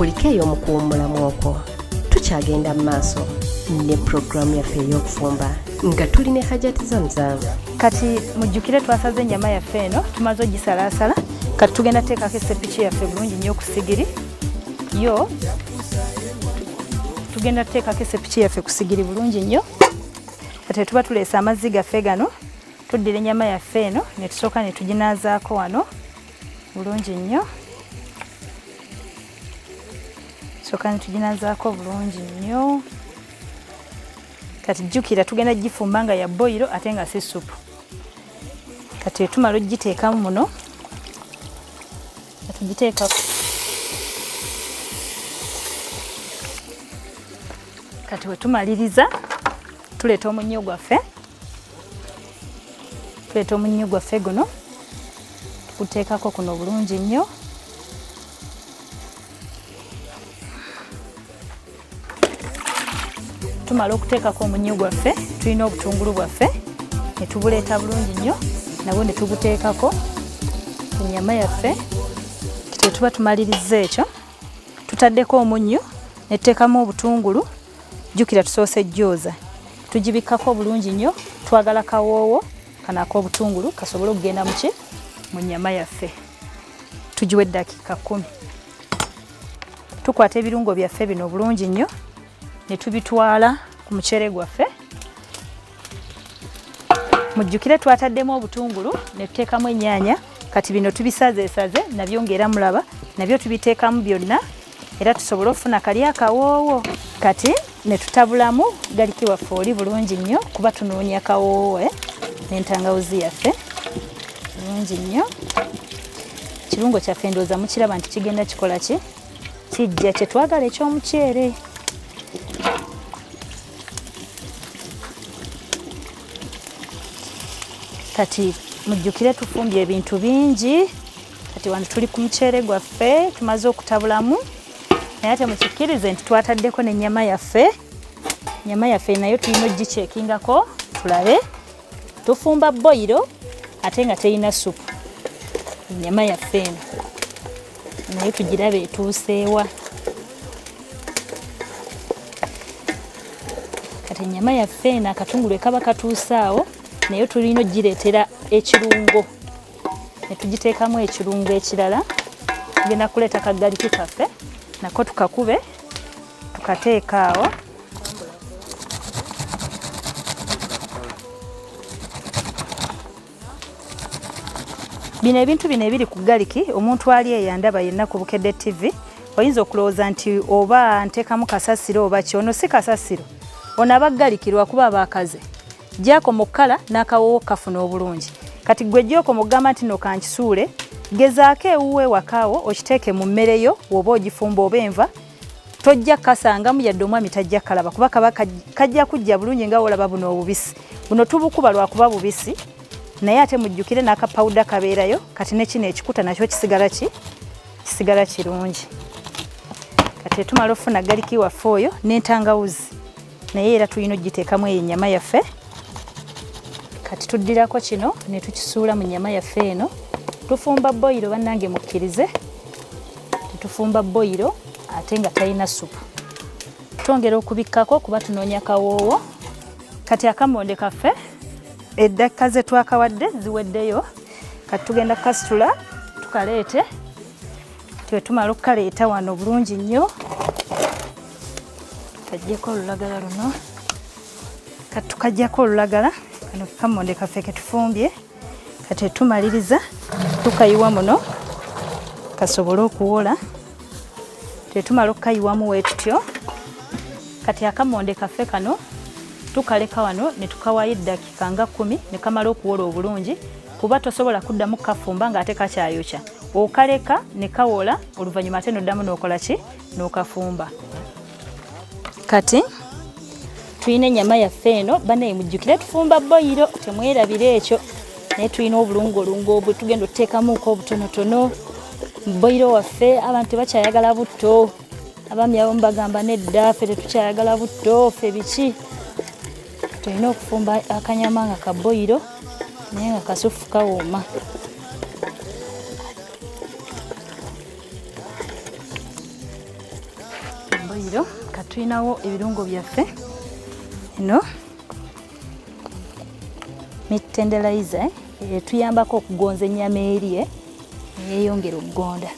kuliko ey'omukuwummulamu okwo tukyagenda mu maaso ne puroguramu yaffe ey'okufumba nga tuli ne Hajati Zamzam. Kati mujjukire twasaze ennyama yaffe eno tumaze ogisalaasala kati tugenda teekako esepiki yaffe bulungi nnyo ku sigiri yo tugenda teekako esepiki yaffe ku sigiri bulungi nnyo kati tuba tuleese amazzi gaffe gano tuddira ennyama yaffe eno ne tusooka ne tuginaazaako wano bulungi nnyo tusooka ne tuginaazaako bulungi nnyo kati jjukira tugenda gifumba nga ya boyiro ate nga si supu kati tumala ogiteekamu muno tugiteeka kati we tumaliriza tuleeta omunnyo gwaffe guno tuguteekako kuno bulungi nnyo tumala okuteekako omunnyo gwaffe tulina obutungulu bwaffe ne tubuleeta bulungi nnyo nabwo ne tuguteekako ku nnyama yaffe kiti tuba tumaliriza ekyo tutaddeko omunnyo ne tuteekamu obutungulu jjukira tusoose jjooza tugibikkako bulungi nnyo twagala kawoowo kano ak'obutungulu kasobole okugenda mu nnyama yaffe tugiwa eddakiika 10 tukwata ebirungo byaffe bino bulungi nnyo ne tubitwala ku muceere gwaffe mujjukire twataddemu obutungulu ne tuteekamu ennyaanya kati bino tubisazeesaze nabyo ng'era mulaba nabyo tubiteekamu byonna era tusobole okufuna kali akawoowo kati ne tutabulamu galiki waffe oli bulungi nnyo kuba tunoonya kawoowo n'entangawuzi yaffe bulungi nnyo ekirungo kyaffe ndowooza mukiraba nti kigenda kikola ki kijja kye twagala eky'omuceere kati mujjukire tufumbye ebintu bingi kati wano tuli ku muceere gwaffe tumaze okutabulamu naye ate mukikkirize nti twataddeko n'ennyama yaffe nayo tulina ogiceekingako tulabe tufumba boyiro ate nga terina supu ennyama yaffe eno naye tugirabe etuuseewa kati ennyama yaffe eno akatungulu ekaba katuusaawo naye tulina ogireetera ekirungo ne tugiteekamu ekirungo ekirala tugenda kuleeta kagaliki kaffe nako tukakube tukateeka awo bino ebintu bino ebiri ku galiki omuntu ali eyandaba yenna ku Bukedde TV oyinza okulowooza nti oba nteekamu kasasiro oba ki ono si kasasiro ono aba galiki lwakuba abakaze gyako mu kkala n'akawoowo kafuna obulungi kati gwe gyoko mugamba nti no kankisuule gezaako ewuwe wakaawo okiteeke mu mmere yo woba ogifumba oba enva tojja kasangamu yadde omwami tajja kalaba kuba kaba kajja kujja bulungi nga olaba buno obubisi buno tubukuba lwakuba bubisi naye ate mujjukire n'akapawuda kabeerayo kati ne kino ekikuta nakyo kisigala kirungi kati tumala ofuna galiki waffe oyo n'entangawuzi naye era tulina ogiteekamu eyo ennyama yaffe kati tuddirako kino ne tukisuula mu nnyama yaffe eno tufumba boyiro bannange mukkirize tetufumba boyiro ate nga talina supu twongera okubikkako kuba tunoonya kawoowo kati akammonde kaffe eddakika ze twakawadde ziweddeyo kati tugenda kasitula tukaleete tewetumala okukaleeta wano bulungi nnyo tukaggyeko olulagala luno kati tukaggyako olulagala kano akammonde kaffe ketufumbye kati tumaliriza tukayiwa muno kasobole okuwola tetumala okukayiwamu weetutyo kati akammonde kaffe kano tukaleka wano ne tukawayo eddakiika nga 10 ne kamala okuwola obulungi kuba tosobola kuddamu kafumba nga ate kakyayokya okaleka ne kawola oluvannyuma ate noddamu n'okola ki n'okafumba kati tulina ennyama yaffe eno bannaye mujjukire tufumba boyiro temwerabire ekyo naye tulina obulungolungo bwe tugenda otuteekamuuko obutonotono boyiro waffe abantu tebakyayagala butto abaami abamu bagamba nedda ffe tetukyayagala butto ffe biki tulina okufumba akanyama nga kaboyiro naye nga kasufu kawooma boiro katulinawo ebirungo byaffe eno meat tenderizer tuyambako okugonza ennyama eri eyongera okugonda.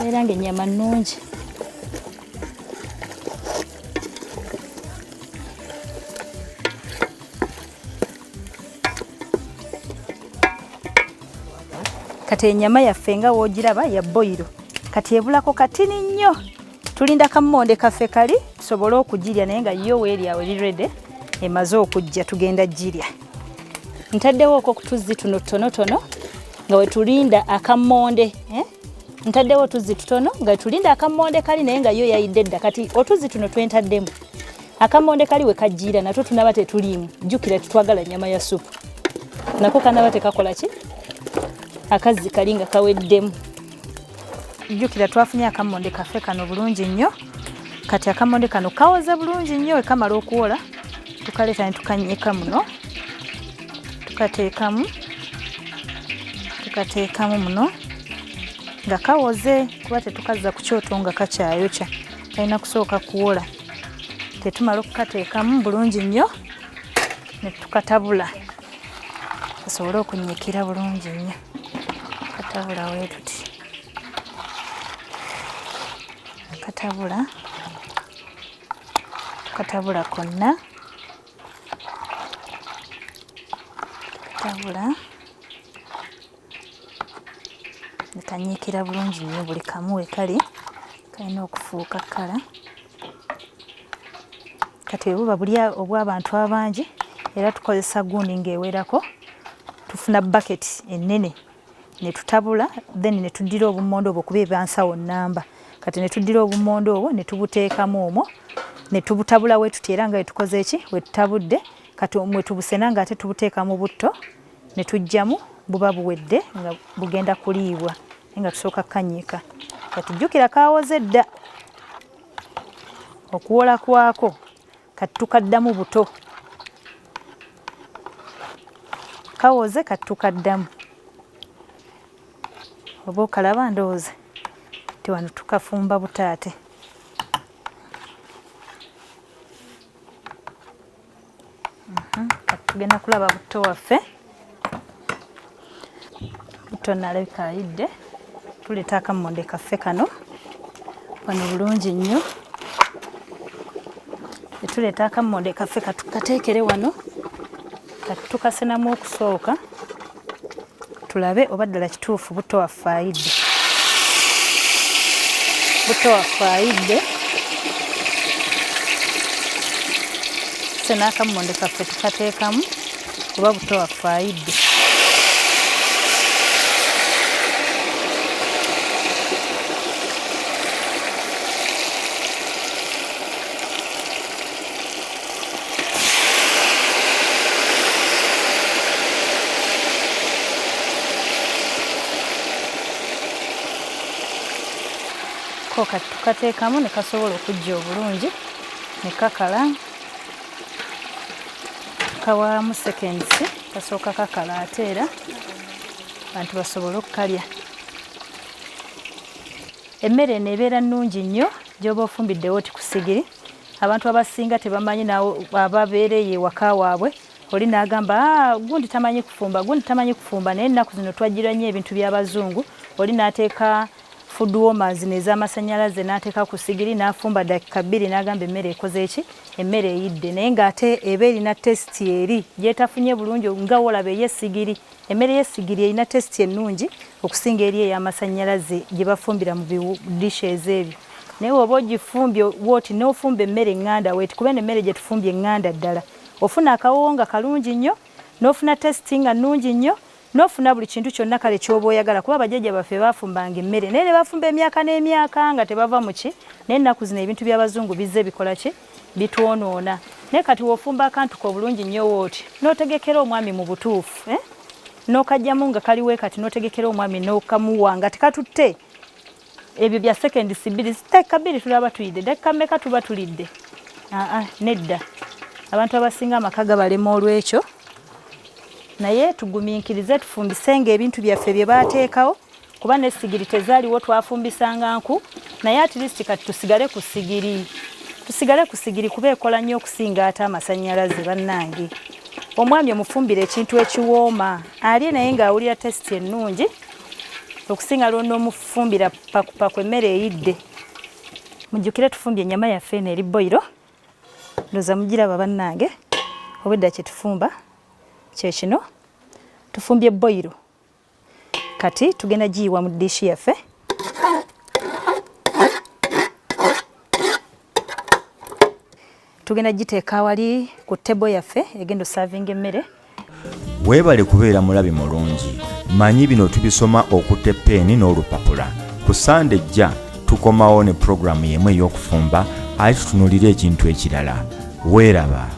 Era ng'ennyama nnungi. Kati ennyama yaffe nga woogiraba ya boiro kati ebulako katini nnyo. Tulinda kammonde kaffe kali tusobole okugirya naye nga yo weeri awo eri ready emaze okujja tugenda girya. Ntaddewo okwo kutuzi tuno tonotono nga we tulinda akammonde. Ntaddewo otuzi tutono nga tulinda akammonde kali naye nga yo yayidde dda kati otuzi tuno twentaddemu. Akammonde kali we kajjiira natwo tunaba tetuliimu. Jjukira tetwagala nnyama ya supu. Nako kanaba tekakola ki? Akazzi kali nga kaweddemu. Jjukira twafunye akammonde kaffe kano bulungi nnyo. Kati akammonde kano kawoze bulungi nnyo we kamala okuwola tukaleeta ne tukannyika muno. Tukateekamu muno nga kawoze kuba tetukazza ku kyoto nga kakyayokya. Kalina kusooka kuwola. Tetumala okukateekamu bulungi nnyo ne tukatabula. Kasobole okunnyikira bulungi nnyo. Katabula we tuti. Katabula konna. Katabula. Kanyiikira bulungi nnyo buli kamu we kali. Kalina okufuuka kkala. Kati buba buli obw'abantu abangi era tukozesa gundi ng'ewerako. Tufuna bucket ennene ne tutabula then ne tuddira obummonde obwo kuba ebyansawo nnamba. Kati ne tuddira obummonde obwo ne tubuteekamu omwo ne tubutabula we tuti era nga tukoze eki we tutabudde kati omwe tubusena nga ate tubuteeka mu butto ne tujjamu buba buwedde nga bugenda kuliibwa nga tusooka kanyiika. Kati jjukira kawoze dda okuwola kwako kati tukaddamu buto. Kawoze kati tukaddamu. Oba okalaba ndowooza ti wano tukafumba butaate. Kati tugenda kulaba buto waffe. Buto nalabika ayidde. Tuleeta akammonde kaffe kano wano bulungi nnyo. Tuleeta akammonde kaffe katukateekere wano kati tukasenamu okusooka tulabe oba ddala kituufu buto waffe ayidde. Buto waffe ayidde. Sena akammonde kaffe tukateekamu oba buto waffe ayidde. Kati tukateekamu ne kasobola okujja obulungi ne kakala. Kawaamu seconds kasooka kakala ate era abantu basobole okukalya. Emmere eno ebeera nnungi nnyo gy'oba ofumbiddewo ti ku sigiri. Abantu abasinga tebamanyi nawo ababeereyo ewaka waabwe oli n'agamba gundi tamanyi kufumba naye ennaku zino twajjira nnyo ebintu by'abazungu. Oli n'ateeka food warmers n'ez'amasannyalaze n'ateeka ku sigiri n'afumba dakika 2 n'agamba emmere ekoze eki emmere eyidde naye ng'ate eba erina tesiti eri gyetafunye bulungi nga wolaba ey'essigiri. Emmere y'essigiri erina tesiti ennungi okusinga eri ey'amasannyalaze gye bafumbira mu dishes ebyo. Naye oba ogifumbye wooti n'ofumba emmere eŋŋanda weeti kuba emmere gye tufumbye eŋŋanda ddala ofuna akawunga kalungi nnyo n'ofuna tesiti nga nnungi nnyo n'ofuna buli kintu kyonna kale ky'oba oyagala kuba bajjajja baffe baafumbanga emmere naye ne bafumba emyaka n'emyaka nga tebava mu ki naye ennaku zino ebintu by'abazungu bizze bikola ki bitwonoona. Naye kati w'ofumba akantu ko bulungi nnyo wooti n'otegekera omwami mu butuufu n'okajjamu nga kaliwe kati n'otegekera omwami n'okamuwa nga tekatutte ebyo bya seconds 2 dakika 2 tulaba tuyidde dakika mmeka tuba tulidde. Nedda abantu abasinga amaka gabalema olw'ekyo naye tugumiikirize tufumbise ng'ebintu byaffe bye baateekawo kuba n'essigiri tezaaliwo twafumbisanga nku naye at least kati tusigale ku sigiri kuba ekola nnyo okusinga ate amasannyalaze bannange. Omwami omufumbire ekintu ekiwooma alye naye ng'awulira tesiti ennungi okusinga lwonna omufumbira pakupaku emmere eyidde. Mujjukire tufumbye ennyama yaffe eno eri boyiro, ndooza mugiraba bannange. Obwedda kye tufumba kye kino, tufumbye boyiro. Kati tugenda giyiwa mu diishi yaffe. Tugenda giteeka wali ku tebo yaffe egenda osavinga emmere. Weebale kubeera mulabi mulungi. Manyi bino tubisoma okutta peeni n'olupapula. Ku Sande ejja tukomawo ne puroguramu y'emu ey'okufumba ate tutunuulire ekintu ekirala. Weeraba.